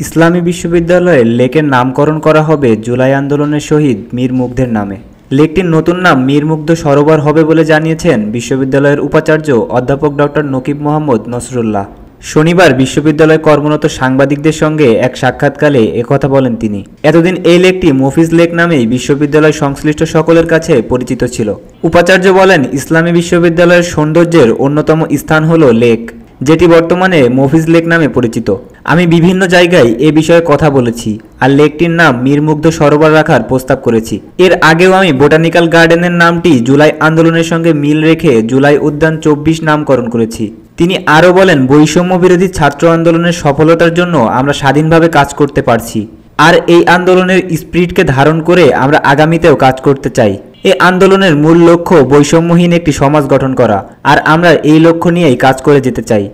ইসলামী বিশ্ববিদ্যালয়ের লেকের নামকরণ করা হবে জুলাই আন্দোলনের শহীদ মীর মুগ্ধের নামে। লেকটির নতুন নাম মীর মুগ্ধ সরোবর হবে বলে জানিয়েছেন বিশ্ববিদ্যালয়ের উপাচার্য অধ্যাপক ডক্টর নকিব মোহাম্মদ নসরুল্লাহ। শনিবার বিশ্ববিদ্যালয়ে কর্মরত সাংবাদিকদের সঙ্গে এক সাক্ষাৎকারে একথা বলেন তিনি। এতদিন এই লেকটি মফিজ লেক নামেই বিশ্ববিদ্যালয় সংশ্লিষ্ট সকলের কাছে পরিচিত ছিল। উপাচার্য বলেন, ইসলামী বিশ্ববিদ্যালয়ের সৌন্দর্যের অন্যতম স্থান হলো লেক, যেটি বর্তমানে মফিজ লেক নামে পরিচিত। আমি বিভিন্ন জায়গায় এ বিষয়ে কথা বলেছি আর লেকটির নাম মীর মুগ্ধ সরোবর রাখার প্রস্তাব করেছি। এর আগেও আমি বোটানিক্যাল গার্ডেনের নামটি জুলাই আন্দোলনের সঙ্গে মিল রেখে জুলাই উদ্যান 24 নামকরণ করেছি। তিনি আরও বলেন, বৈষম্য বিরোধী ছাত্র আন্দোলনের সফলতার জন্য আমরা স্বাধীনভাবে কাজ করতে পারছি, আর এই আন্দোলনের স্পিরিটকে ধারণ করে আমরা আগামীতেও কাজ করতে চাই। এই আন্দোলনের মূল লক্ষ্য বৈষম্যহীন একটি সমাজ গঠন করা, আর আমরা এই লক্ষ্য নিয়েই কাজ করে যেতে চাই।